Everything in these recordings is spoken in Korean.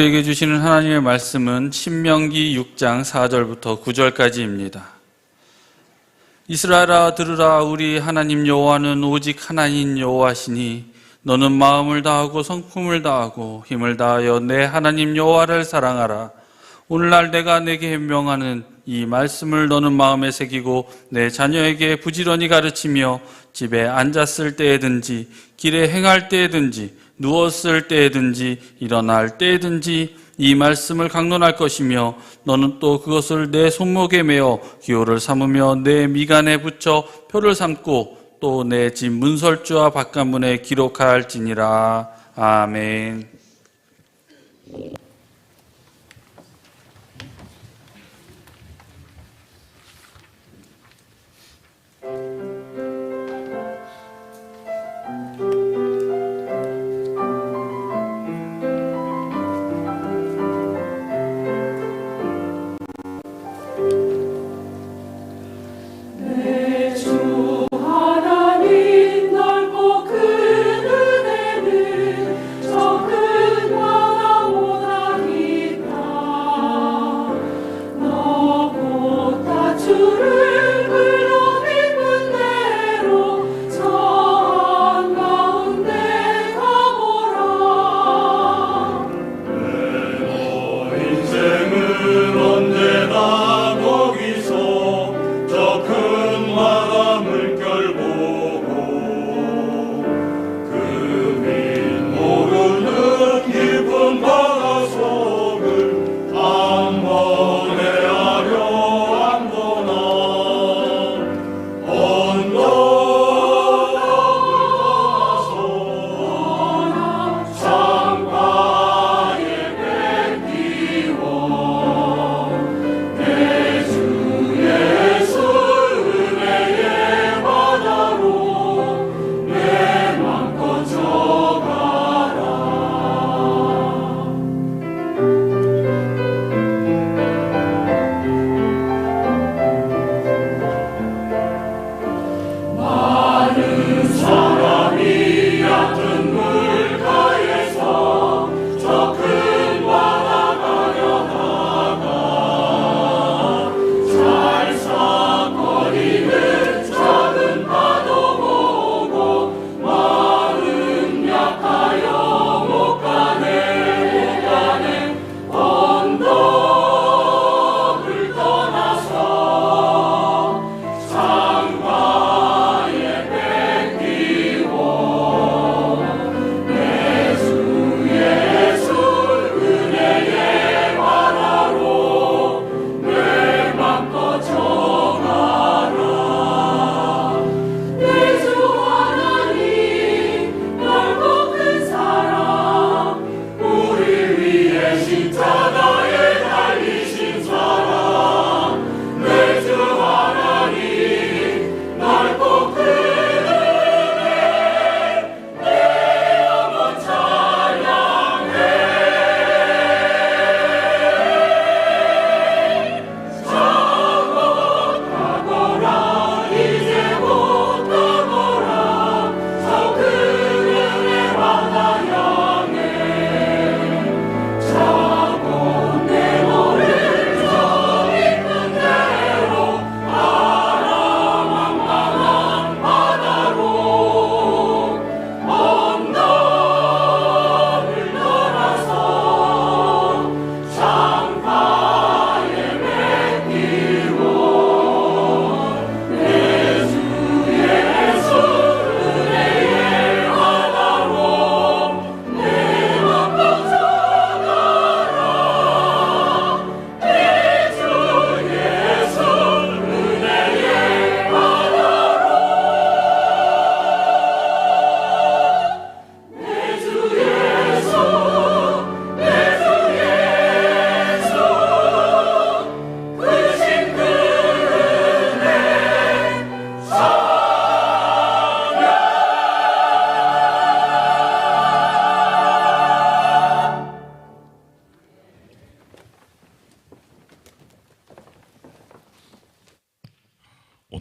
우리에게 주시는 하나님의 말씀은 신명기 6장 4절부터 9절까지입니다. 이스라엘아 들으라. 우리 하나님 여호와는 오직 하나님 여호와시니 너는 마음을 다하고 성품을 다하고 힘을 다하여 내 하나님 여호와를 사랑하라. 오늘날 내가 내게 명하는 이 말씀을 너는 마음에 새기고 내 자녀에게 부지런히 가르치며 집에 앉았을 때에든지 길에 행할 때에든지 누웠을 때에든지 일어날 때에든지 이 말씀을 강론할 것이며 너는 또 그것을 내 손목에 메어 기호를 삼으며 내 미간에 붙여 표를 삼고 또 내 집 문설주와 바깥문에 기록할지니라. 아멘.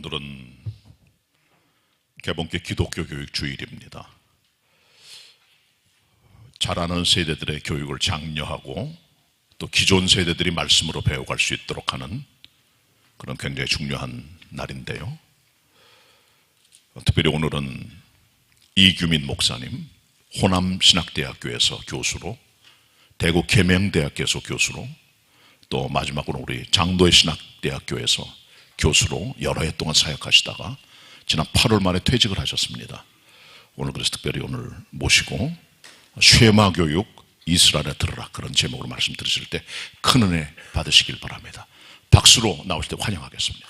오늘은 개봉교 기독교 교육 주일입니다. 자라는 세대들의 교육을 장려하고 또 기존 세대들이 말씀으로 배워갈 수 있도록 하는 그런 굉장히 중요한 날인데요. 특별히 오늘은 이규민 목사님, 호남신학대학교에서 교수로, 대구 계명대학교에서 교수로, 또 마지막으로 우리 장도의 신학대학교에서 교수로 여러 해 동안 사역하시다가 지난 8월 말에 퇴직을 하셨습니다. 오늘 그래서 특별히 오늘 모시고 쉐마 교육 이스라엘에 들으라, 그런 제목으로 말씀 들으실 때 큰 은혜 받으시길 바랍니다. 박수로 나오실 때 환영하겠습니다.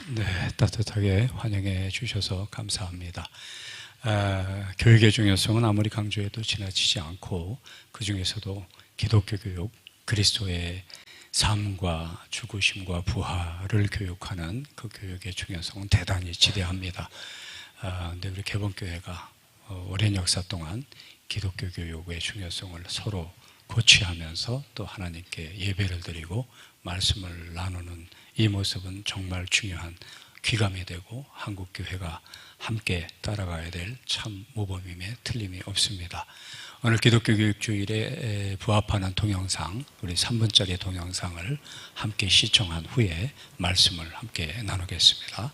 네, 따뜻하게 환영해 주셔서 감사합니다. 교육의 중요성은 아무리 강조해도 지나치지 않고, 그 중에서도 기독교 교육, 그리스도의 삶과 죽으심과 부활을 교육하는 그 교육의 중요성은 대단히 지대합니다. 근데 우리 개봉교회가 오랜 역사 동안 기독교 교육의 중요성을 서로 고취하면서 또 하나님께 예배를 드리고 말씀을 나누는 이 모습은 정말 중요한 귀감이 되고 한국교회가 함께 따라가야 될 참 모범임에 틀림이 없습니다. 오늘 기독교 교육주일에 부합하는 동영상, 우리 3분짜리 동영상을 함께 시청한 후에 말씀을 함께 나누겠습니다.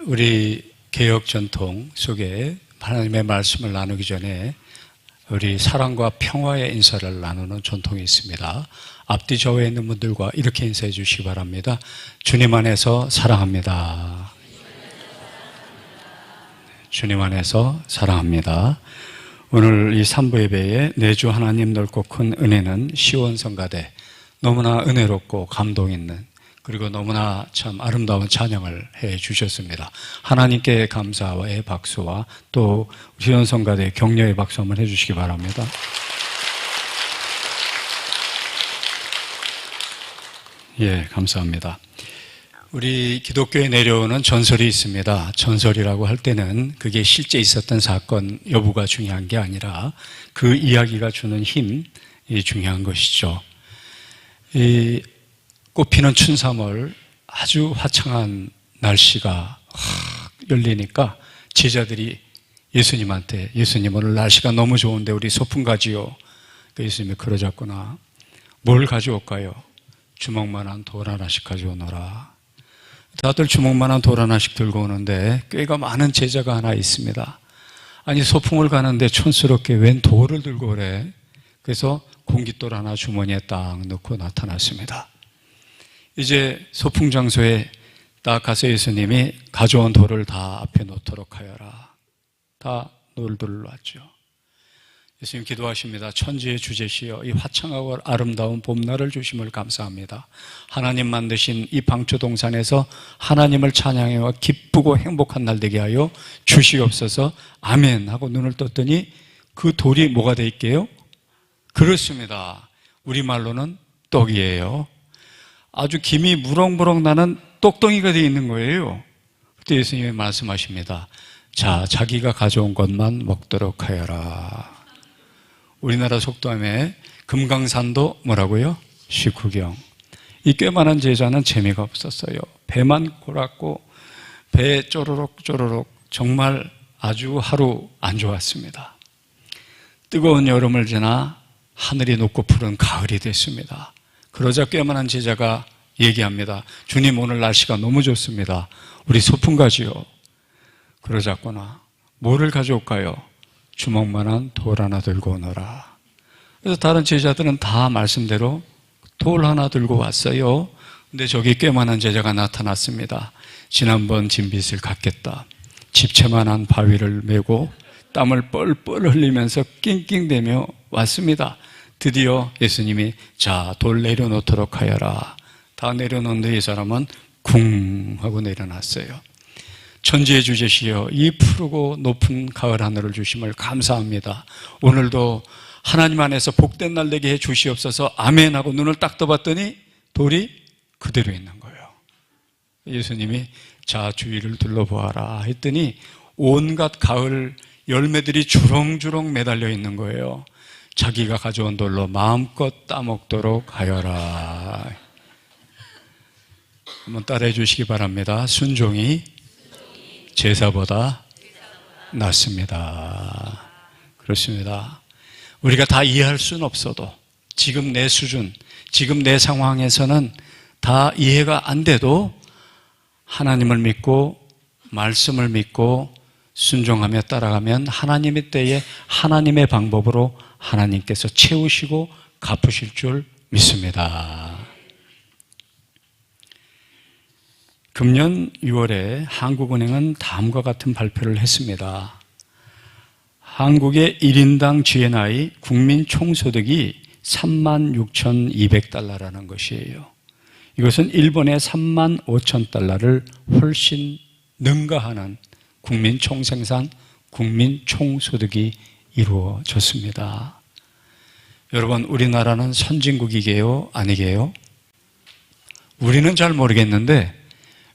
우리 개혁 전통 속에 하나님의 말씀을 나누기 전에 우리 사랑과 평화의 인사를 나누는 전통이 있습니다. 앞뒤 좌우에 있는 분들과 이렇게 인사해 주시기 바랍니다. 주님 안에서 사랑합니다. 주님 안에서 사랑합니다. 오늘 이 3부 예배에 내주 하나님 넓고 큰 은혜는 시원성가대, 너무나 은혜롭고 감동 있는, 그리고 너무나 참 아름다운 찬양을 해 주셨습니다. 하나님께 감사의 박수와 또 시원성가대 격려의 박수 한번 해 주시기 바랍니다. 예, 감사합니다. 우리 기독교에 내려오는 전설이 있습니다. 전설이라고 할 때는 그게 실제 있었던 사건 여부가 중요한 게 아니라 그 이야기가 주는 힘이 중요한 것이죠. 이 꽃피는 춘삼월 아주 화창한 날씨가 열리니까 제자들이 예수님한테, 예수님 오늘 날씨가 너무 좋은데 우리 소풍 가지요. 그 예수님이 그러셨구나. 뭘 가져올까요? 주먹만한 돌 하나씩 가져오너라. 다들 주먹만한 돌 하나씩 들고 오는데 꽤가 많은 제자가 하나 있습니다. 아니 소풍을 가는데 촌스럽게 웬 돌을 들고 오래. 그래서 공깃돌 하나 주머니에 딱 넣고 나타났습니다. 이제 소풍 장소에 딱 가서 예수님이 가져온 돌을 다 앞에 놓도록 하여라. 다 놀들어왔죠. 예수님 기도하십니다. 천지의 주제시여 이 화창하고 아름다운 봄날을 주심을 감사합니다. 하나님 만드신 이 방초동산에서 하나님을 찬양해와 기쁘고 행복한 날 되게 하여 주시옵소서. 아멘 하고 눈을 떴더니 그 돌이 뭐가 돼 있게요? 그렇습니다. 우리말로는 떡이에요. 아주 김이 무럭무럭 나는 똑덩이가 되어 있는 거예요. 그때 예수님이 말씀하십니다. 자, 자기가 가져온 것만 먹도록 하여라. 우리나라 속담에 금강산도 뭐라고요? 식후경. 이 꽤 많은 제자는 재미가 없었어요. 배만 골았고 배 쪼르륵 쪼르륵 정말 아주 하루 안 좋았습니다. 뜨거운 여름을 지나 하늘이 높고 푸른 가을이 됐습니다. 그러자 꽤 많은 제자가 얘기합니다. 주님 오늘 날씨가 너무 좋습니다. 우리 소풍 가지요. 그러자꾸나 뭐를 가져올까요? 주먹만한 돌 하나 들고 오너라. 그래서 다른 제자들은 다 말씀대로 돌 하나 들고 왔어요. 근데 저기 꽤 많은 제자가 나타났습니다. 지난번 진빚을 갚겠다. 집채만한 바위를 메고 땀을 뻘뻘 흘리면서 낑낑대며 왔습니다. 드디어 예수님이 자, 돌 내려놓도록 하여라. 다 내려놓는데 이 사람은 쿵 하고 내려놨어요. 천지의 주제시여 이 푸르고 높은 가을 하늘을 주심을 감사합니다. 오늘도 하나님 안에서 복된 날 되게 해 주시옵소서. 아멘 하고 눈을 딱 떠봤더니 돌이 그대로 있는 거예요. 예수님이 자, 주위를 둘러보아라 했더니 온갖 가을 열매들이 주렁주렁 매달려 있는 거예요. 자기가 가져온 돌로 마음껏 따먹도록 하여라. 한번 따라해 주시기 바랍니다. 순종이 제사보다 낫습니다. 그렇습니다. 우리가 다 이해할 수는 없어도 지금 내 수준, 지금 내 상황에서는 다 이해가 안 돼도 하나님을 믿고 말씀을 믿고 순종하며 따라가면 하나님의 때에 하나님의 방법으로 하나님께서 채우시고 갚으실 줄 믿습니다. 금년 6월에 한국은행은 다음과 같은 발표를 했습니다. 한국의 1인당 GNI 국민 총소득이 36,200달러라는 것이에요. 이것은 일본의 35,000달러를 훨씬 능가하는 국민 총생산, 국민 총소득이 이루어졌습니다. 여러분, 우리나라는 선진국이게요? 아니게요? 우리는 잘 모르겠는데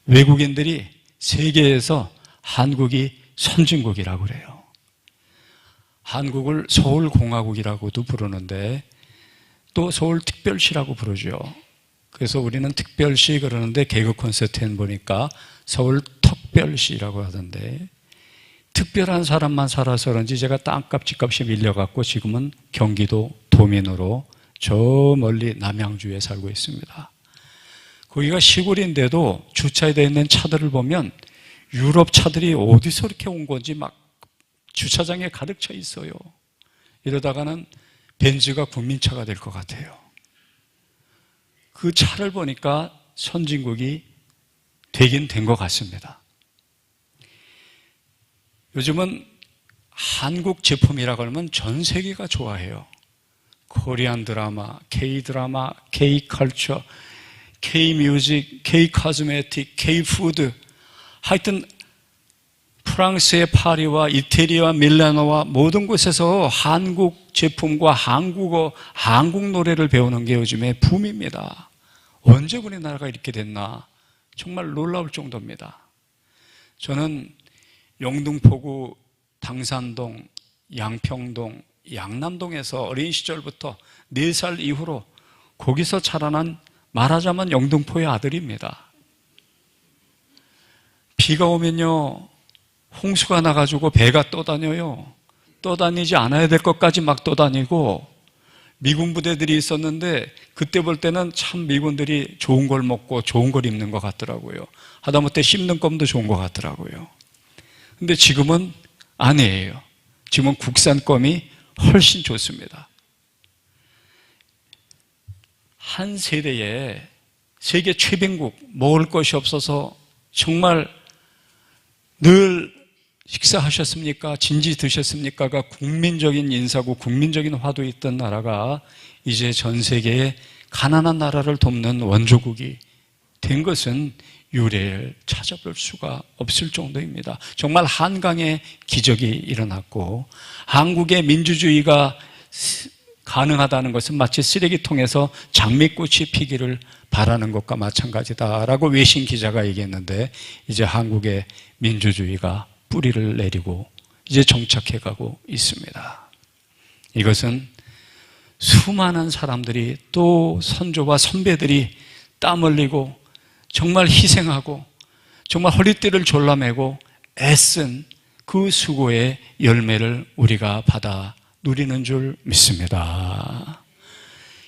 외국인들이 세계에서 한국이 선진국이라고 그래요. 한국을 서울공화국이라고도 부르는데 또 서울특별시라고 부르죠. 그래서 우리는 특별시 그러는데 개그 콘서트에 보니까 서울특별시라고 하던데 특별한 사람만 살아서 그런지 제가 땅값 집값이 밀려갖고 지금은 경기도 도민으로 저 멀리 남양주에 살고 있습니다. 거기가 시골인데도 주차되어 있는 차들을 보면 유럽 차들이 어디서 이렇게 온 건지 막 주차장에 가득 차 있어요. 이러다가는 벤츠가 국민차가 될 것 같아요. 그 차를 보니까 선진국이 되긴 된 것 같습니다. 요즘은 한국 제품이라고 하면 전 세계가 좋아해요. 코리안 드라마, K-드라마, K-컬처, K-뮤직, K-코스메틱, K-푸드. 하여튼 프랑스의 파리와 이태리와 밀라노와 모든 곳에서 한국 제품과 한국어, 한국 노래를 배우는 게 요즘에 붐입니다. 언제 우리나라가 이렇게 됐나? 정말 놀라울 정도입니다. 저는 영등포구 당산동, 양평동, 양남동에서 어린 시절부터 4살 이후로 거기서 자라난 말하자면 영등포의 아들입니다. 비가 오면요 홍수가 나가지고 배가 떠다녀요. 떠다니지 않아야 될 것까지 막 떠다니고 미군 부대들이 있었는데 그때 볼 때는 참 미군들이 좋은 걸 먹고 좋은 걸 입는 것 같더라고요. 하다못해 씹는 껌도 좋은 것 같더라고요. 근데 지금은 아니에요. 지금은 국산 껌이 훨씬 좋습니다. 한 세대에 세계 최빈국, 먹을 것이 없어서 정말 늘 식사하셨습니까? 진지 드셨습니까가 국민적인 인사고 국민적인 화두에 있던 나라가 이제 전 세계에 가난한 나라를 돕는 원조국이 된 것은 유례를 찾아볼 수가 없을 정도입니다. 정말 한강의 기적이 일어났고 한국의 민주주의가 가능하다는 것은 마치 쓰레기통에서 장미꽃이 피기를 바라는 것과 마찬가지다라고 외신 기자가 얘기했는데 이제 한국의 민주주의가 뿌리를 내리고 이제 정착해가고 있습니다. 이것은 수많은 사람들이 또 선조와 선배들이 땀 흘리고 정말 희생하고 정말 허리띠를 졸라매고 애쓴 그 수고의 열매를 우리가 받아 누리는 줄 믿습니다.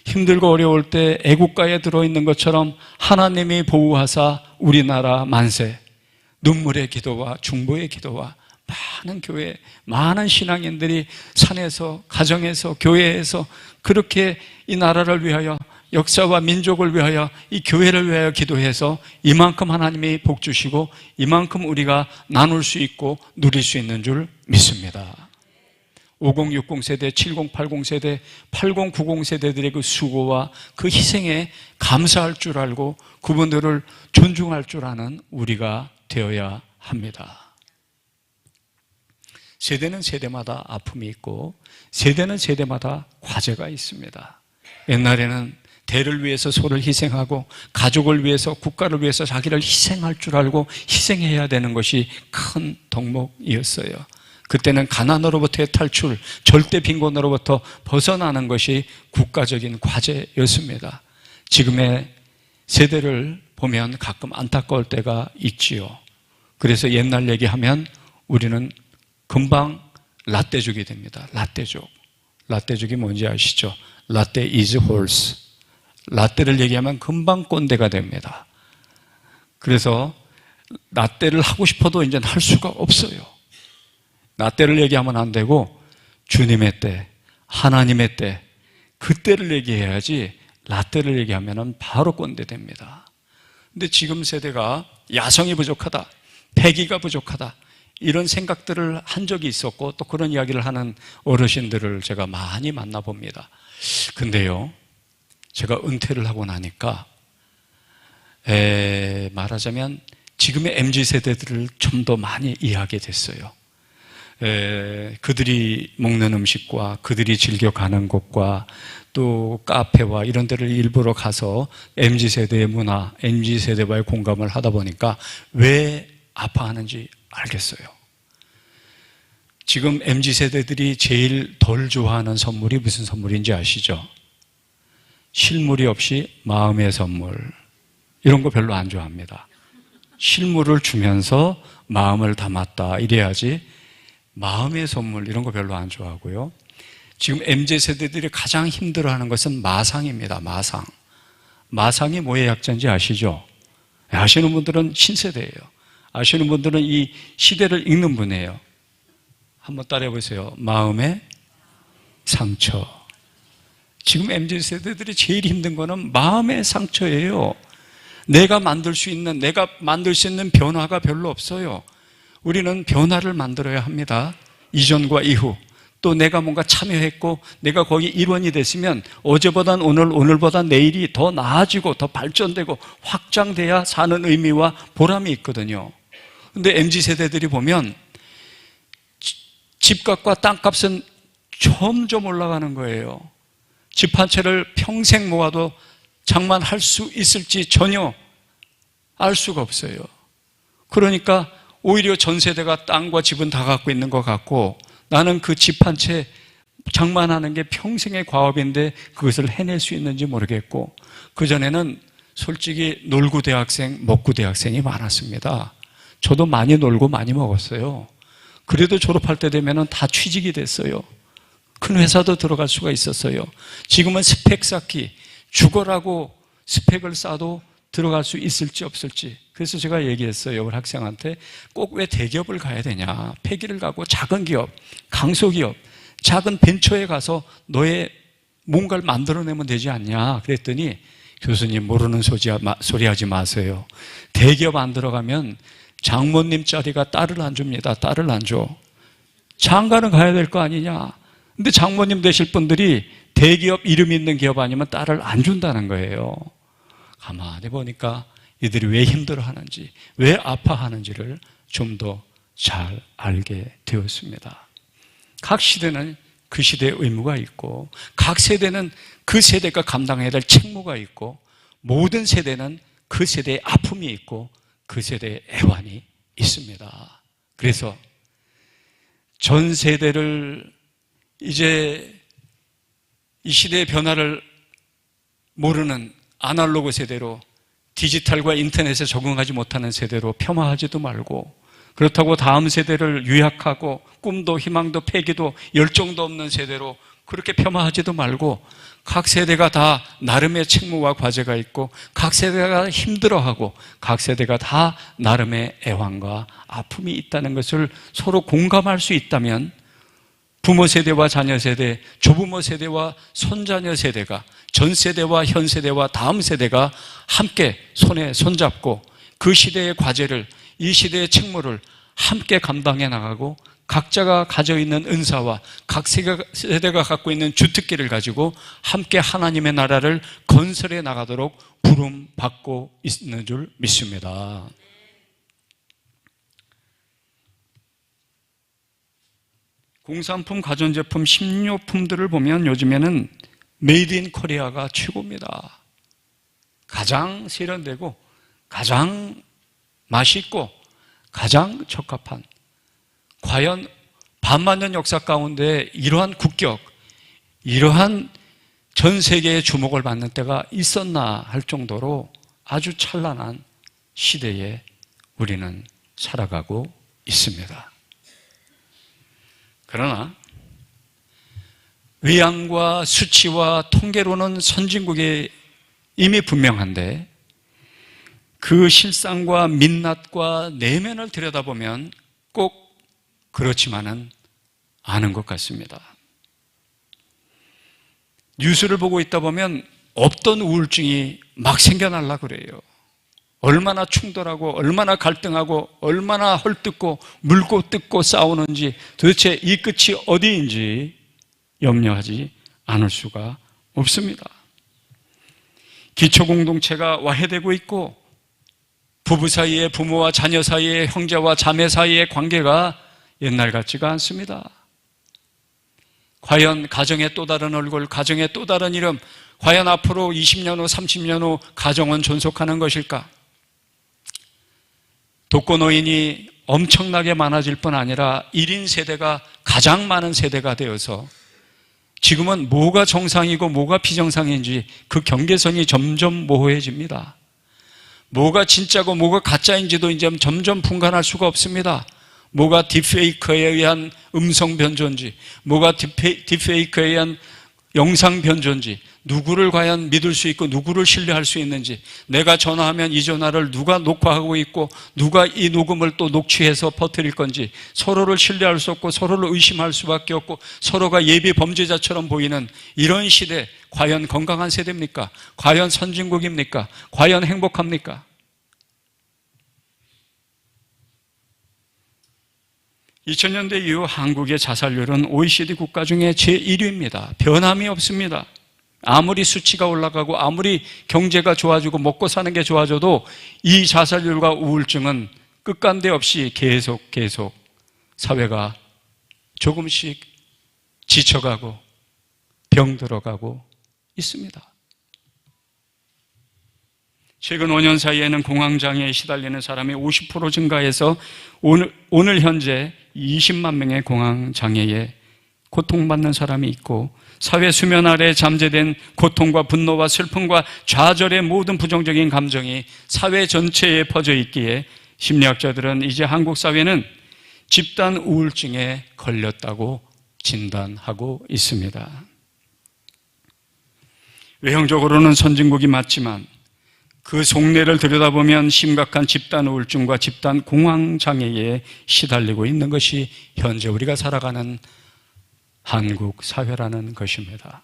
힘들고 어려울 때 애국가에 들어있는 것처럼 하나님이 보호하사 우리나라 만세, 눈물의 기도와 중보의 기도와 많은 교회, 많은 신앙인들이 산에서, 가정에서, 교회에서 그렇게 이 나라를 위하여, 역사와 민족을 위하여, 이 교회를 위하여 기도해서 이만큼 하나님이 복 주시고 이만큼 우리가 나눌 수 있고 누릴 수 있는 줄 믿습니다. 5060 세대, 7080 세대, 8090 세대들의 그 수고와 그 희생에 감사할 줄 알고 그분들을 존중할 줄 아는 우리가 되어야 합니다. 세대는 세대마다 아픔이 있고 세대는 세대마다 과제가 있습니다. 옛날에는 대를 위해서 소를 희생하고 가족을 위해서, 국가를 위해서 자기를 희생할 줄 알고 희생해야 되는 것이 큰 덕목이었어요. 그때는 가난으로부터의 탈출, 절대 빈곤으로부터 벗어나는 것이 국가적인 과제였습니다. 지금의 세대를 보면 가끔 안타까울 때가 있지요. 그래서 옛날 얘기하면 우리는 금방 라떼족이 됩니다. 라떼족. 라떼족이 뭔지 아시죠? 라떼 is horse. 라떼를 얘기하면 금방 꼰대가 됩니다. 그래서 라떼를 하고 싶어도 이제는 할 수가 없어요. 라떼를 얘기하면 안 되고 주님의 때, 하나님의 때, 그때를 얘기해야지 라떼를 얘기하면 바로 꼰대 됩니다. 근데 지금 세대가 야성이 부족하다, 패기가 부족하다, 이런 생각들을 한 적이 있었고 또 그런 이야기를 하는 어르신들을 제가 많이 만나봅니다. 근데요, 제가 은퇴를 하고 나니까 말하자면 지금의 MZ세대들을 좀 더 많이 이해하게 됐어요. 그들이 먹는 음식과 그들이 즐겨 가는 곳과 또 카페와 이런 데를 일부러 가서 MZ세대의 문화, MZ세대와의 공감을 하다 보니까 왜 아파하는지 알겠어요. 지금 MZ세대들이 제일 덜 좋아하는 선물이 무슨 선물인지 아시죠? 실물이 없이 마음의 선물, 이런 거 별로 안 좋아합니다. 실물을 주면서 마음을 담았다 이래야지 마음의 선물 이런 거 별로 안 좋아하고요. 지금 MZ세대들이 가장 힘들어하는 것은 마상입니다. 마상. 마상이 뭐의 약자인지 아시죠? 아시는 분들은 신세대예요. 아시는 분들은 이 시대를 읽는 분이에요. 한번 따라해 보세요. 마음의 상처. 지금 MZ세대들이 제일 힘든 거는 마음의 상처예요. 내가 만들 수 있는 변화가 별로 없어요. 우리는 변화를 만들어야 합니다. 이전과 이후. 또 내가 뭔가 참여했고 내가 거기 일원이 됐으면 어제보단 오늘보단 내일이 더 나아지고 더 발전되고 확장돼야 사는 의미와 보람이 있거든요. 근데 MZ세대들이 보면 집값과 땅값은 점점 올라가는 거예요. 집 한 채를 평생 모아도 장만할 수 있을지 전혀 알 수가 없어요. 그러니까 오히려 전 세대가 땅과 집은 다 갖고 있는 것 같고 나는 그 집 한 채 장만하는 게 평생의 과업인데 그것을 해낼 수 있는지 모르겠고, 그전에는 솔직히 놀구 대학생, 먹구 대학생이 많았습니다. 저도 많이 놀고 많이 먹었어요. 그래도 졸업할 때 되면 다 취직이 됐어요. 큰 회사도 들어갈 수가 있었어요. 지금은 스펙 쌓기, 죽어라고 스펙을 쌓아도 들어갈 수 있을지 없을지. 그래서 제가 얘기했어요. 우리 학생한테 꼭 왜 대기업을 가야 되냐. 폐기를 가고 작은 기업, 강소기업, 작은 벤처에 가서 너의 뭔가를 만들어내면 되지 않냐. 그랬더니 교수님 모르는 소리 하지 마세요. 대기업 안 들어가면 장모님 자리가 딸을 안 줍니다. 딸을 안 줘. 장가는 가야 될 거 아니냐. 근데 장모님 되실 분들이 대기업 이름 있는 기업 아니면 딸을 안 준다는 거예요. 가만히 보니까 이들이 왜 힘들어하는지, 왜 아파하는지를 좀 더 잘 알게 되었습니다. 각 시대는 그 시대의 의무가 있고, 각 세대는 그 세대가 감당해야 될 책무가 있고, 모든 세대는 그 세대의 아픔이 있고, 그 세대의 애환이 있습니다. 그래서 전 세대를 이제 이 시대의 변화를 모르는 아날로그 세대로, 디지털과 인터넷에 적응하지 못하는 세대로 폄하하지도 말고, 그렇다고 다음 세대를 유약하고 꿈도 희망도 패기도 열정도 없는 세대로 그렇게 폄하하지도 말고, 각 세대가 다 나름의 책무와 과제가 있고, 각 세대가 힘들어하고, 각 세대가 다 나름의 애환과 아픔이 있다는 것을 서로 공감할 수 있다면, 부모 세대와 자녀 세대, 조부모 세대와 손자녀 세대가, 전 세대와 현 세대와 다음 세대가 함께 손에 손잡고 그 시대의 과제를, 이 시대의 책무를 함께 감당해 나가고, 각자가 가져 있는 은사와 각 세대가 갖고 있는 주특기를 가지고 함께 하나님의 나라를 건설해 나가도록 부름받고 있는 줄 믿습니다. 공산품, 가전제품, 식료품들을 보면 요즘에는 메이드 인 코리아가 최고입니다. 가장 세련되고 가장 맛있고 가장 적합한, 과연 반만년 역사 가운데 이러한 국격, 이러한 전 세계의 주목을 받는 때가 있었나 할 정도로 아주 찬란한 시대에 우리는 살아가고 있습니다. 그러나 외양과 수치와 통계로는 선진국이 이미 분명한데, 그 실상과 민낯과 내면을 들여다보면 꼭 그렇지만은 않은 것 같습니다. 뉴스를 보고 있다 보면 없던 우울증이 막 생겨나려고 그래요. 얼마나 충돌하고 얼마나 갈등하고 얼마나 헐뜯고 물고 뜯고 싸우는지, 도대체 이 끝이 어디인지 염려하지 않을 수가 없습니다. 기초공동체가 와해되고 있고, 부부 사이에, 부모와 자녀 사이에, 형제와 자매 사이의 관계가 옛날 같지가 않습니다. 과연 가정의 또 다른 얼굴, 가정의 또 다른 이름, 과연 앞으로 20년 후, 30년 후 가정은 존속하는 것일까? 독거노인이 엄청나게 많아질 뿐 아니라 1인 세대가 가장 많은 세대가 되어서 지금은 뭐가 정상이고 뭐가 비정상인지 그 경계선이 점점 모호해집니다. 뭐가 진짜고 뭐가 가짜인지도 이제 점점 분간할 수가 없습니다. 뭐가 딥페이크에 의한 음성 변조인지, 뭐가 딥페이크에 의한 영상 변조인지, 누구를 과연 믿을 수 있고 누구를 신뢰할 수 있는지, 내가 전화하면 이 전화를 누가 녹화하고 있고 누가 이 녹음을 또 녹취해서 퍼뜨릴 건지, 서로를 신뢰할 수 없고 서로를 의심할 수밖에 없고 서로가 예비 범죄자처럼 보이는 이런 시대, 과연 건강한 세대입니까? 과연 선진국입니까? 과연 행복합니까? (2000년대) 이후 한국의 자살률은 OECD 국가 중에 제1위입니다. 변함이 없습니다. 아무리 수치가 올라가고 아무리 경제가 좋아지고 먹고 사는 게 좋아져도 이 자살률과 우울증은 끝간데 없이 계속 사회가 조금씩 지쳐가고 병들어가고 있습니다. 최근 5년 사이에는 공황장애에 시달리는 사람이 50% 증가해서 오늘 현재 20만 명의 공황장애에 고통받는 사람이 있고, 사회 수면 아래 잠재된 고통과 분노와 슬픔과 좌절의 모든 부정적인 감정이 사회 전체에 퍼져 있기에 심리학자들은 이제 한국 사회는 집단 우울증에 걸렸다고 진단하고 있습니다. 외형적으로는 선진국이 맞지만 그 속내를 들여다보면 심각한 집단 우울증과 집단 공황 장애에 시달리고 있는 것이 현재 우리가 살아가는 한국 사회라는 것입니다.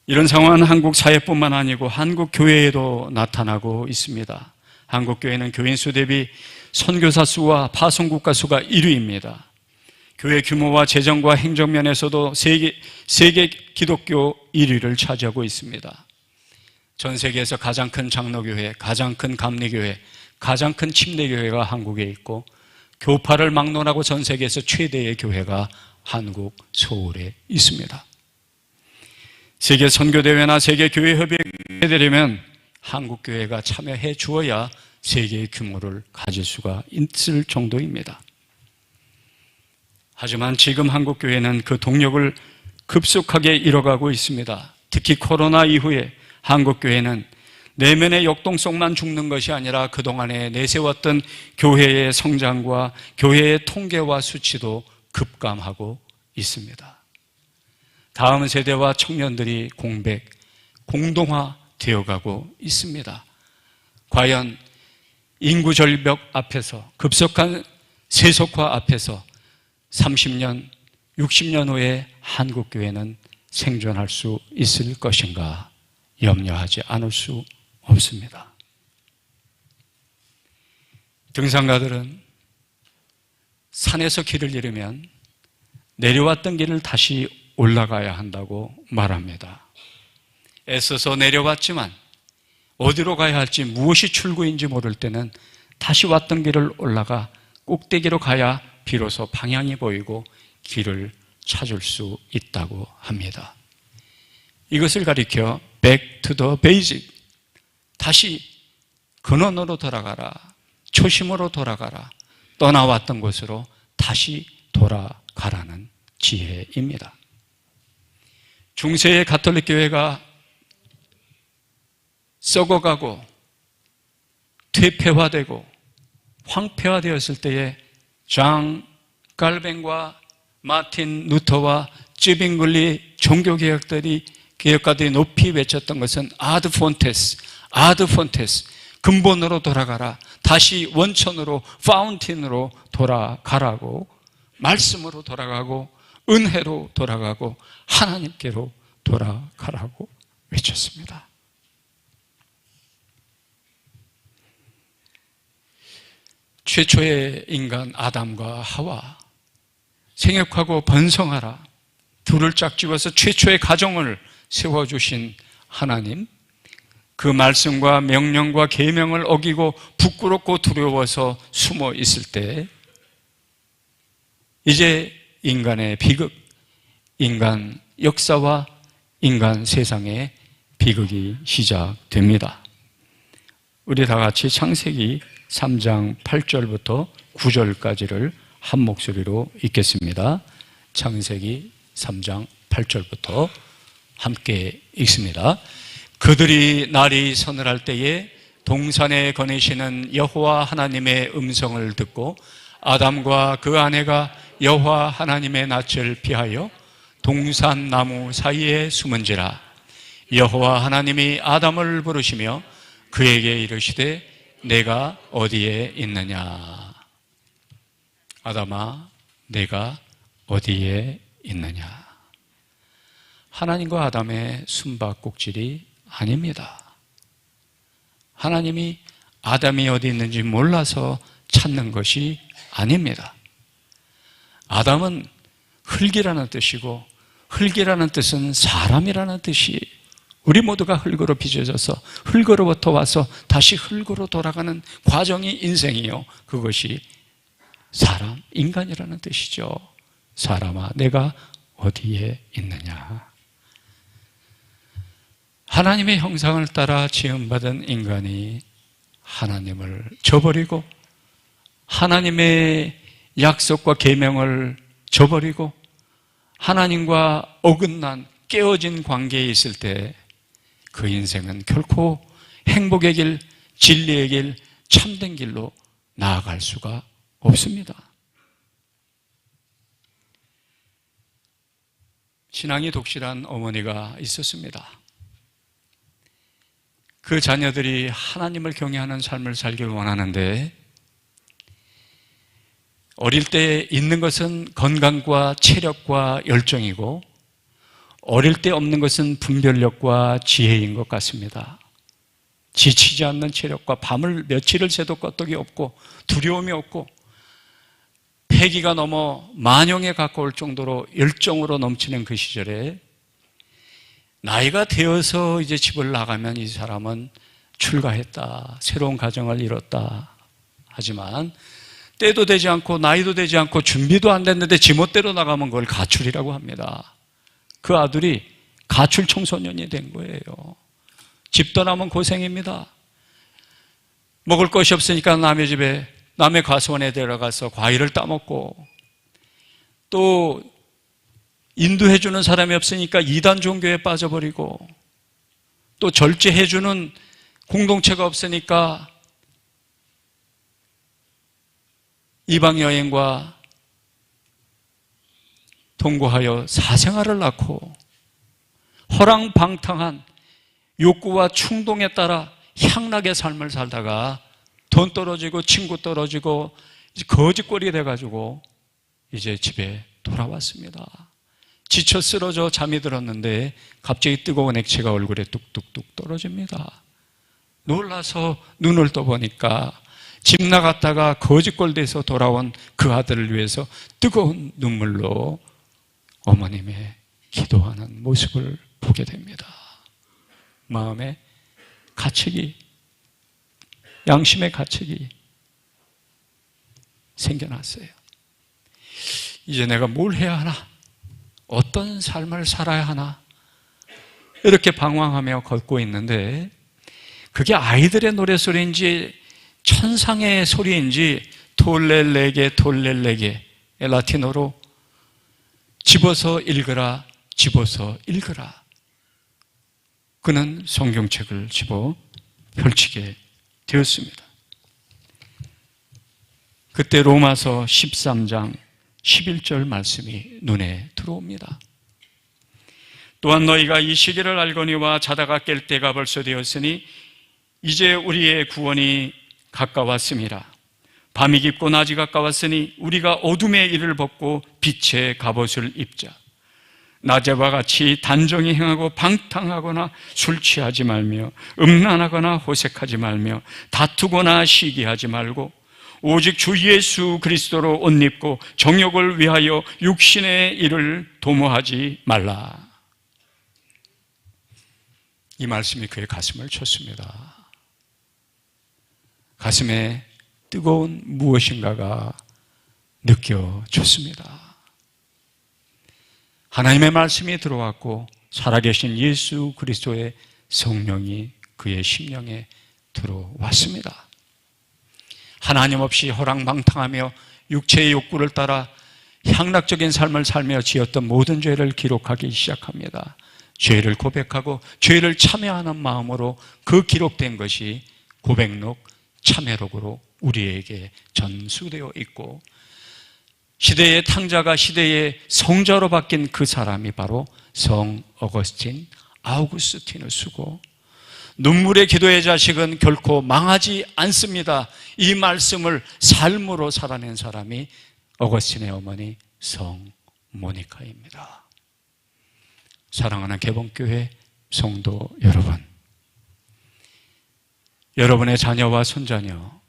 이런 상황은 한국 사회뿐만 아니고 한국 교회에도 나타나고 있습니다. 한국 교회는 교인 수 대비 선교사 수와 파송국가 수가 1위입니다. 교회 규모와 재정과 행정면에서도 세계 기독교 1위를 차지하고 있습니다. 전 세계에서 가장 큰 장로교회, 가장 큰 감리교회, 가장 큰 침례교회가 한국에 있고 교파를 막론하고 전 세계에서 최대의 교회가 한국 서울에 있습니다. 세계 선교대회나 세계 교회협의회에 되려면 한국 교회가 참여해 주어야 세계의 규모를 가질 수가 있을 정도입니다. 하지만 지금 한국 교회는 그 동력을 급속하게 잃어가고 있습니다. 특히 코로나 이후에 한국 교회는 내면의 역동성만 죽는 것이 아니라 그동안에 내세웠던 교회의 성장과 교회의 통계와 수치도 급감하고 있습니다. 다음 세대와 청년들이 공동화 되어가고 있습니다. 과연 인구 절벽 앞에서, 급속한 세속화 앞에서 30년, 60년 후에 한국교회는 생존할 수 있을 것인가 염려하지 않을 수 없습니다. 등산가들은 산에서 길을 잃으면 내려왔던 길을 다시 올라가야 한다고 말합니다. 애써서 내려왔지만 어디로 가야 할지, 무엇이 출구인지 모를 때는 다시 왔던 길을 올라가 꼭대기로 가야 비로소 방향이 보이고 길을 찾을 수 있다고 합니다. 이것을 가리켜 Back to the basic, 다시 근원으로 돌아가라, 초심으로 돌아가라, 떠나왔던 곳으로 다시 돌아가라는 지혜입니다. 중세의 가톨릭 교회가 썩어가고 퇴폐화되고 황폐화되었을 때에 장 갈뱅과 마틴 루터와 쯔빙글리 종교개혁가들이 높이 외쳤던 것은 아드 폰테스, 근본으로 돌아가라, 다시 원천으로, 파운틴으로 돌아가라고, 말씀으로 돌아가고 은혜로 돌아가고 하나님께로 돌아가라고 외쳤습니다. 최초의 인간 아담과 하와, 생육하고 번성하라, 둘을 짝집어서 최초의 가정을 세워주신 하나님, 그 말씀과 명령과 계명을 어기고 부끄럽고 두려워서 숨어 있을 때 이제 인간의 비극, 인간 역사와 인간 세상의 비극이 시작됩니다. 우리 다 같이 창세기 3장 8절부터 9절까지를 한 목소리로 읽겠습니다. 창세기 3장 8절부터 함께 읽습니다. 그들이 날이 서늘할 때에 동산에 거니시는 여호와 하나님의 음성을 듣고 아담과 그 아내가 여호와 하나님의 낯을 피하여 동산 나무 사이에 숨은지라. 여호와 하나님이 아담을 부르시며 그에게 이르시되 내가 어디에 있느냐. 아담아, 내가 어디에 있느냐. 하나님과 아담의 숨바꼭질이 아닙니다. 하나님이 아담이 어디 있는지 몰라서 찾는 것이 아닙니다. 아담은 흙이라는 뜻이고, 흙이라는 뜻은 사람이라는 뜻이에요. 우리 모두가 흙으로 빚어져서 흙으로부터 와서 다시 흙으로 돌아가는 과정이 인생이요, 그것이 사람, 인간이라는 뜻이죠. 사람아, 내가 어디에 있느냐. 하나님의 형상을 따라 지음받은 인간이 하나님을 저버리고 하나님의 약속과 계명을 저버리고 하나님과 어긋난 깨어진 관계에 있을 때 그 인생은 결코 행복의 길, 진리의 길, 참된 길로 나아갈 수가 없습니다. 신앙이 독실한 어머니가 있었습니다. 그 자녀들이 하나님을 경외하는 삶을 살길 원하는데 어릴 때 있는 것은 건강과 체력과 열정이고 어릴 때 없는 것은 분별력과 지혜인 것 같습니다. 지치지 않는 체력과 밤을 며칠을 새도 껐더기 없고 두려움이 없고 패기가 넘어 만용에 가까울 정도로 열정으로 넘치는 그 시절에 나이가 되어서 이제 집을 나가면 이 사람은 출가했다, 새로운 가정을 이뤘다. 하지만 때도 되지 않고 나이도 되지 않고 준비도 안 됐는데 지멋대로 나가면 그걸 가출이라고 합니다. 그 아들이 가출 청소년이 된 거예요. 집 떠나면 고생입니다. 먹을 것이 없으니까 남의 집에, 남의 과수원에 데려가서 과일을 따먹고, 또 인도해주는 사람이 없으니까 이단 종교에 빠져버리고, 또 절제해주는 공동체가 없으니까 이방 여행과 동거하여 사생활을 낳고 허랑방탕한 욕구와 충동에 따라 향락의 삶을 살다가 돈 떨어지고 친구 떨어지고 거짓골이 돼가지고 이제 집에 돌아왔습니다. 지쳐 쓰러져 잠이 들었는데 갑자기 뜨거운 액체가 얼굴에 뚝뚝뚝 떨어집니다. 놀라서 눈을 떠보니까 집 나갔다가 거짓골 돼서 돌아온 그 아들을 위해서 뜨거운 눈물로 어머님의 기도하는 모습을 보게 됩니다. 마음에 가책이, 양심의 가책이 생겨났어요. 이제 내가 뭘 해야 하나? 어떤 삶을 살아야 하나? 이렇게 방황하며 걷고 있는데 그게 아이들의 노래소리인지 천상의 소리인지 톨렐레게 톨렐레게 라틴어로 집어서 읽으라, 집어서 읽으라. 그는 성경책을 집어 펼치게 되었습니다. 그때 로마서 13장 11절 말씀이 눈에 들어옵니다. 또한 너희가 이 시기를 알거니와 자다가 깰 때가 벌써 되었으니 이제 우리의 구원이 가까웠음이라. 밤이 깊고 낮이 가까웠으니 우리가 어둠의 일을 벗고 빛의 갑옷을 입자. 낮에와 같이 단정히 행하고 방탕하거나 술 취하지 말며 음란하거나 호색하지 말며 다투거나 시기하지 말고 오직 주 예수 그리스도로 옷 입고 정욕을 위하여 육신의 일을 도모하지 말라. 이 말씀이 그의 가슴을 쳤습니다. 가슴에 뜨거운 무엇인가가 느껴졌습니다. 하나님의 말씀이 들어왔고 살아계신 예수 그리스도의 성령이 그의 심령에 들어왔습니다. 하나님 없이 호랑방탕하며 육체의 욕구를 따라 향락적인 삶을 살며 지었던 모든 죄를 기록하기 시작합니다. 죄를 고백하고 죄를 참여하는 마음으로 그 기록된 것이 고백록, 참회록으로 우리에게 전수되어 있고 시대의 탕자가 시대의 성자로 바뀐 그 사람이 바로 성 어거스틴 아우구스티누스고 눈물의 기도의 자식은 결코 망하지 않습니다. 이 말씀을 삶으로 살아낸 사람이 어거스틴의 어머니 성 모니카입니다. 사랑하는 개봉교회 성도 여러분, 여러분의 자녀와 손자녀,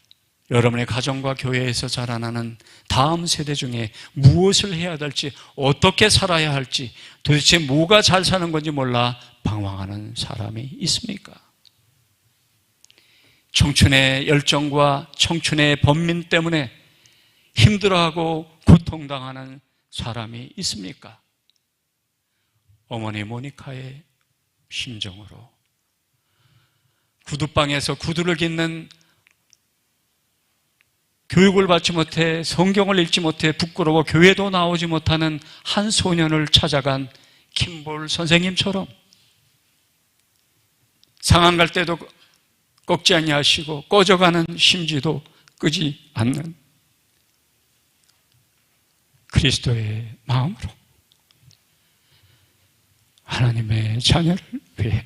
여러분의 가정과 교회에서 자라나는 다음 세대 중에 무엇을 해야 될지, 어떻게 살아야 할지, 도대체 뭐가 잘 사는 건지 몰라 방황하는 사람이 있습니까? 청춘의 열정과 청춘의 번민 때문에 힘들어하고 고통당하는 사람이 있습니까? 어머니 모니카의 심정으로 구두방에서 구두를 깃는 교육을 받지 못해 성경을 읽지 못해 부끄러워 교회도 나오지 못하는 한 소년을 찾아간 킴볼 선생님처럼 상한 갈 때도 꺾지 아니하시고 꺼져가는 심지도 끄지 않는 그리스도의 마음으로 하나님의 자녀를 위해,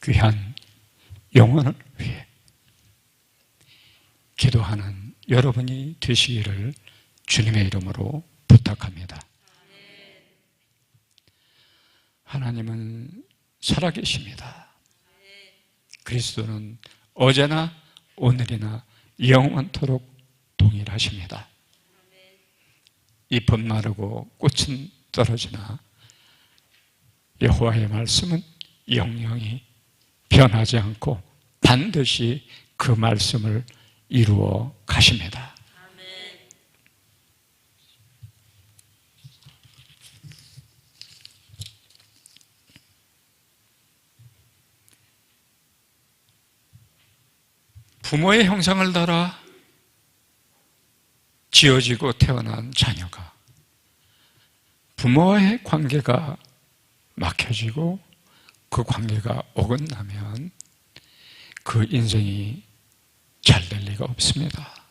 귀한 영혼을 위해 기도하는 여러분이 되시기를 주님의 이름으로 부탁합니다. 하나님은 살아계십니다. 그리스도는 어제나 오늘이나 영원토록 동일하십니다. 잎은 마르고 꽃은 떨어지나 여호와의 말씀은 영영이 변하지 않고 반드시 그 말씀을 이루어 가십니다. 부모의 형상을 따라 지어지고 태어난 자녀가 부모와의 관계가 막혀지고 그 관계가 어긋나면 그 인생이 잘 될 리가 없습니다.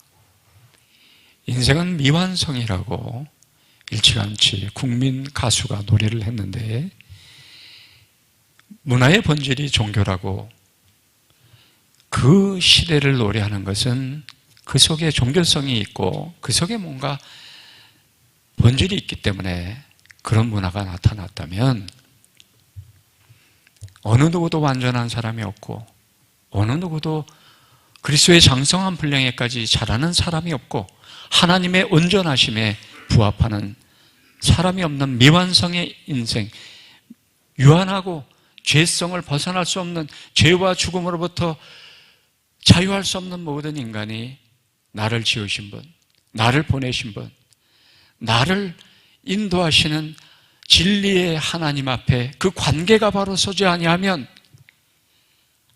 인생은 미완성이라고 일찌감치 국민 가수가 노래를 했는데, 문화의 본질이 종교라고 그 시대를 노래하는 것은 그 속에 종교성이 있고 그 속에 뭔가 본질이 있기 때문에 그런 문화가 나타났다면 어느 누구도 완전한 사람이 없고 어느 누구도 그리스도의 장성한 분량에까지 자라는 사람이 없고 하나님의 온전하심에 부합하는 사람이 없는 미완성의 인생, 유한하고 죄성을 벗어날 수 없는, 죄와 죽음으로부터 자유할 수 없는 모든 인간이 나를 지으신 분, 나를 보내신 분, 나를 인도하시는 진리의 하나님 앞에 그 관계가 바로 서지 아니하면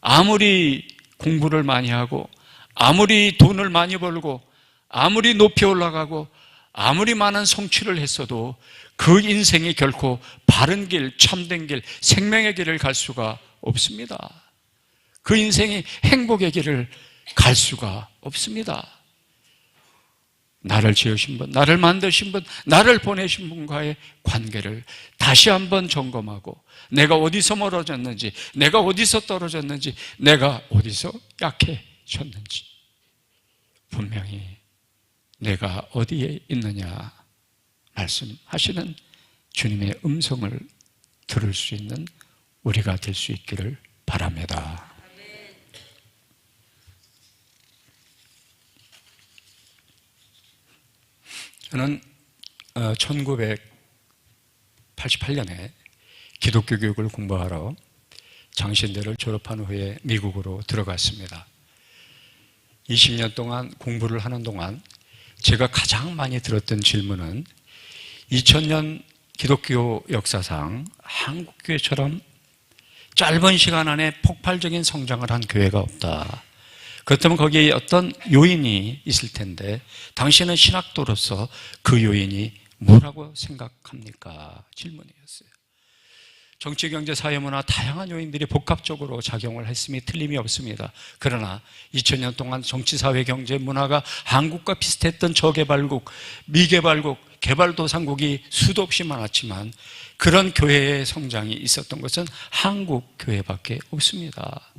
아무리 공부를 많이 하고 아무리 돈을 많이 벌고 아무리 높이 올라가고 아무리 많은 성취를 했어도 그 인생이 결코 바른 길, 참된 길, 생명의 길을 갈 수가 없습니다. 그 인생이 행복의 길을 갈 수가 없습니다. 나를 지으신 분, 나를 만드신 분, 나를 보내신 분과의 관계를 다시 한번 점검하고 내가 어디서 멀어졌는지, 내가 어디서 떨어졌는지, 내가 어디서 약해졌는지, 분명히 내가 어디에 있느냐 말씀하시는 주님의 음성을 들을 수 있는 우리가 될 수 있기를 바랍니다. 저는 1988년에 기독교 교육을 공부하러 장신대를 졸업한 후에 미국으로 들어갔습니다. 20년 동안 공부를 하는 동안 제가 가장 많이 들었던 질문은 2000년 기독교 역사상 한국교회처럼 짧은 시간 안에 폭발적인 성장을 한 교회가 없다. 그렇다면 거기에 어떤 요인이 있을 텐데 당신은 신학도로서 그 요인이 뭐라고 생각합니까? 질문이었어요. 정치, 경제, 사회, 문화 다양한 요인들이 복합적으로 작용을 했음이 틀림이 없습니다. 그러나 2000년 동안 정치, 사회, 경제, 문화가 한국과 비슷했던 저개발국, 미개발국, 개발도상국이 수도 없이 많았지만 그런 교회의 성장이 있었던 것은 한국 교회밖에 없습니다.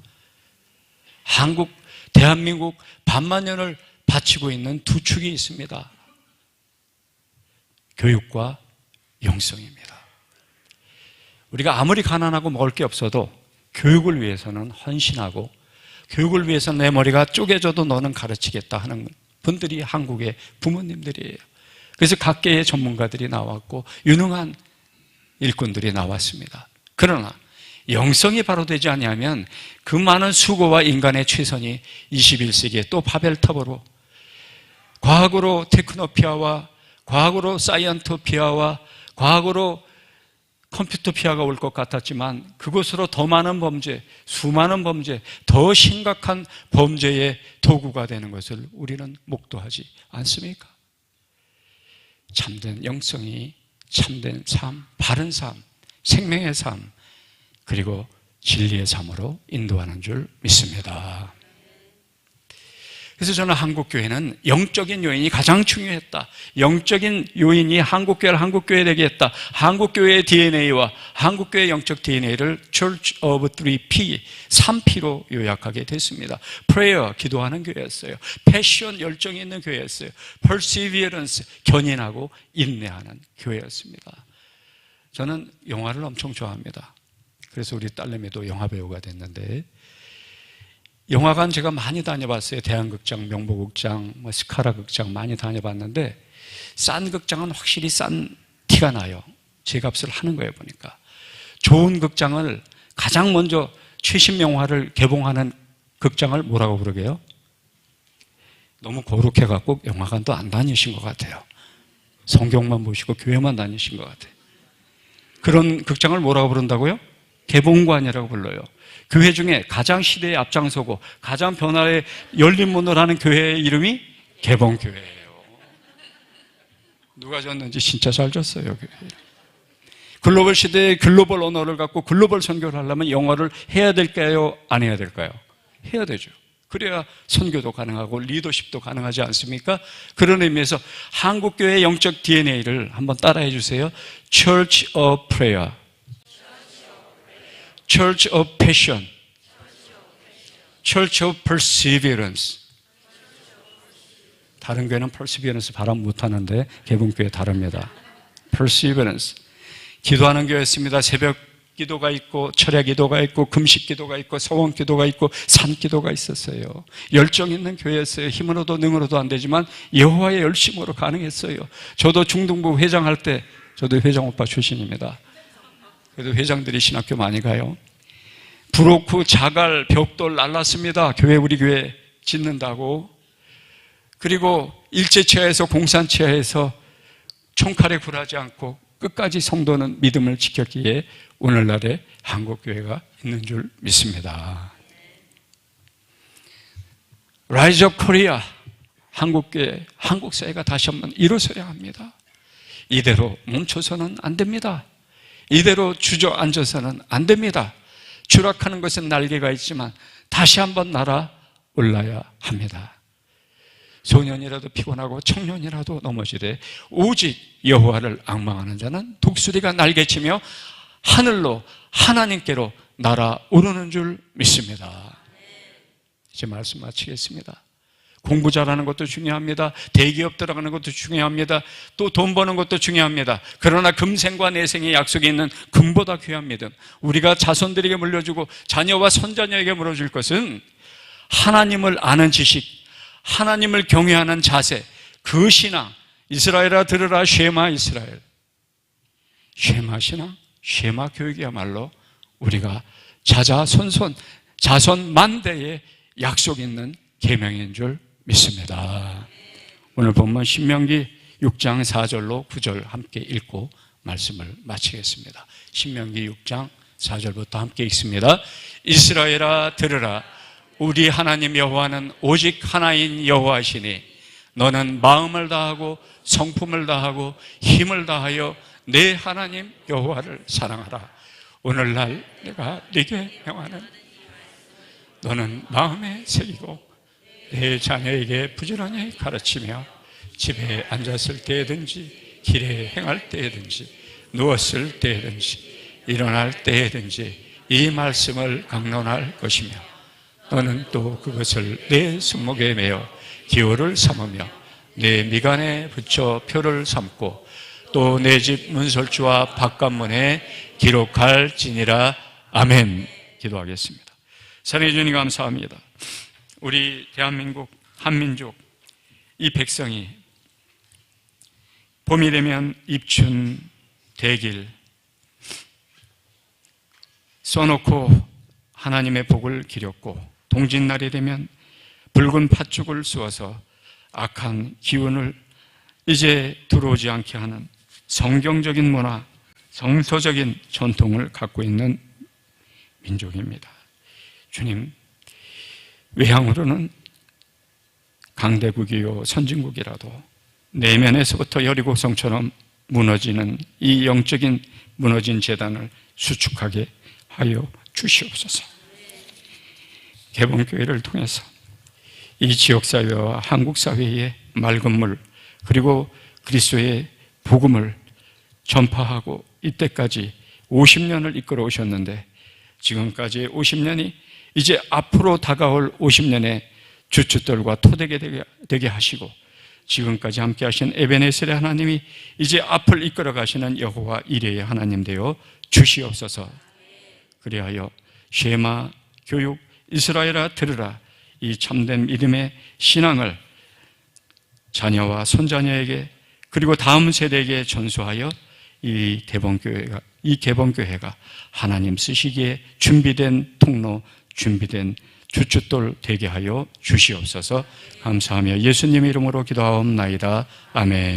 대한민국 반만 년을 바치고 있는 두 축이 있습니다. 교육과 영성입니다. 우리가 아무리 가난하고 먹을 게 없어도 교육을 위해서는 헌신하고 교육을 위해서 내 머리가 쪼개져도 너는 가르치겠다 하는 분들이 한국의 부모님들이에요. 그래서 각계의 전문가들이 나왔고 유능한 일꾼들이 나왔습니다. 그러나 영성이 바로 되지 않으면 그 많은 수고와 인간의 최선이 21세기에 또 바벨탑으로, 과학으로 테크노피아와 과학으로 사이언토피아와 과학으로 컴퓨터피아가 올 것 같았지만 그곳으로 더 많은 범죄, 수많은 범죄, 더 심각한 범죄의 도구가 되는 것을 우리는 목도하지 않습니까? 참된 영성이 참된 삶, 바른 삶, 생명의 삶, 그리고 진리의 삶으로 인도하는 줄 믿습니다. 그래서 저는 한국교회는 영적인 요인이 가장 중요했다. 영적인 요인이 한국교회를 한국교회 되게 했다. 한국교회의 DNA와 한국교회의 영적 DNA를 Church of 3P, 3P로 요약하게 됐습니다. Prayer, 기도하는 교회였어요. Passion, 열정이 있는 교회였어요. Perseverance, 견인하고 인내하는 교회였습니다. 저는 영화를 엄청 좋아합니다. 그래서 우리 딸내미도 영화배우가 됐는데, 영화관 제가 많이 다녀봤어요. 대한극장, 명보극장, 스카라극장 많이 다녀봤는데 싼 극장은 확실히 싼 티가 나요. 제 값을 하는 거예요 보니까. 좋은 극장을 가장 먼저 최신 영화를 개봉하는 극장을 뭐라고 부르게요? 너무 거룩해갖고 영화관도 안 다니신 것 같아요. 성경만 보시고 교회만 다니신 것 같아요. 그런 극장을 뭐라고 부른다고요? 개봉관이라고 불러요. 교회 중에 가장 시대에 앞장서고 가장 변화에 열린 문을 하는 교회의 이름이 개봉교회예요. 누가 졌는지 진짜 잘 졌어요. 교회. 글로벌 시대에 글로벌 언어를 갖고 글로벌 선교를 하려면 영어를 해야 될까요? 안 해야 될까요? 해야 되죠. 그래야 선교도 가능하고 리더십도 가능하지 않습니까? 그런 의미에서 한국교회의 영적 DNA를 한번 따라해 주세요. Church of Prayer, Church of Passion, Church of Perseverance. 다른 교회는 Perseverance 발음 못하는데 개봉교회 다릅니다. Perseverance. 기도하는 교회였습니다. 새벽 기도가 있고 철야 기도가 있고 금식 기도가 있고 서원 기도가 있고 산 기도가 있었어요. 열정 있는 교회였어요. 힘으로도 능으로도 안 되지만 여호와의 열심으로 가능했어요. 저도 중등부 회장할 때, 저도 회장 오빠 출신입니다. 그래도 회장들이 신학교 많이 가요. 브로크, 자갈, 벽돌 날랐습니다. 우리 교회 짓는다고. 그리고 일제치하에서 공산치하에서 총칼에 굴하지 않고 끝까지 성도는 믿음을 지켰기에 오늘날의 한국교회가 있는 줄 믿습니다. Rise of Korea, 한국교회, 한국사회가 다시 한번 일어서야 합니다. 이대로 멈춰서는 안 됩니다. 이대로 주저앉아서는 안 됩니다. 추락하는 것은 날개가 있지만 다시 한번 날아올라야 합니다. 소년이라도 피곤하고 청년이라도 넘어지되 오직 여호와를 앙망하는 자는 독수리가 날개치며 하늘로 하나님께로 날아오르는 줄 믿습니다. 이제 말씀 마치겠습니다. 공부 잘하는 것도 중요합니다. 대기업 들어가는 것도 중요합니다. 또 돈 버는 것도 중요합니다. 그러나 금생과 내생의 약속이 있는 금보다 귀한 믿음, 우리가 자손들에게 물려주고 자녀와 손자녀에게 물어줄 것은 하나님을 아는 지식, 하나님을 경외하는 자세, 그 신앙. 이스라엘아 들으라, 쉐마 이스라엘. 쉐마 신앙, 쉐마 교육이야말로 우리가 자자손손 자손 만대의 약속 있는 계명인 줄 믿습니다. 오늘 본문 신명기 6장 4절로 9절 함께 읽고 말씀을 마치겠습니다. 신명기 6장 4절부터 함께 읽습니다. 이스라엘아 들으라, 우리 하나님 여호와는 오직 하나인 여호와시니 너는 마음을 다하고 성품을 다하고 힘을 다하여 내 하나님 여호와를 사랑하라. 오늘날 내가 네게 명하는 너는 마음에 새기고 내 자녀에게 부지런히 가르치며 집에 앉았을 때든지 길에 행할 때든지 누웠을 때든지 일어날 때든지 이 말씀을 강론할 것이며 너는 또 그것을 내 손목에 매어 기호를 삼으며 내 미간에 붙여 표를 삼고 또 내 집 문설주와 바깥문에 기록할지니라. 아멘. 기도하겠습니다. 사랑해 주님 감사합니다. 우리 대한민국 한민족 이 백성이 봄이 되면 입춘 대길 써놓고 하나님의 복을 기렸고 동짓날이 되면 붉은 팥죽을 쏘아서 악한 기운을 이제 들어오지 않게 하는 성경적인 문화, 성서적인 전통을 갖고 있는 민족입니다. 주님, 외향으로는 강대국이요 선진국이라도 내면에서부터 여리고성처럼 무너지는 이 영적인 무너진 재단을 수축하게 하여 주시옵소서. 개봉교회를 통해서 이 지역사회와 한국사회의 맑은 물, 그리고 그리스도의 복음을 전파하고 이때까지 50년을 이끌어 오셨는데, 지금까지 50년이 이제 앞으로 다가올 50년의 주춧돌과 토대가 되게 하시고, 지금까지 함께 하신 에베네셀의 하나님이 이제 앞을 이끌어 가시는 여호와 이레의 하나님 되어 주시옵소서. 그리하여 쉐마 교육, 이스라엘아 들으라, 이 참된 믿음의 신앙을 자녀와 손자녀에게, 그리고 다음 세대에게 전수하여 이 개봉교회가 하나님 쓰시기에 준비된 통로, 준비된 주춧돌 되게 하여 주시옵소서. 감사하며 예수님의 이름으로 기도하옵나이다. 아멘.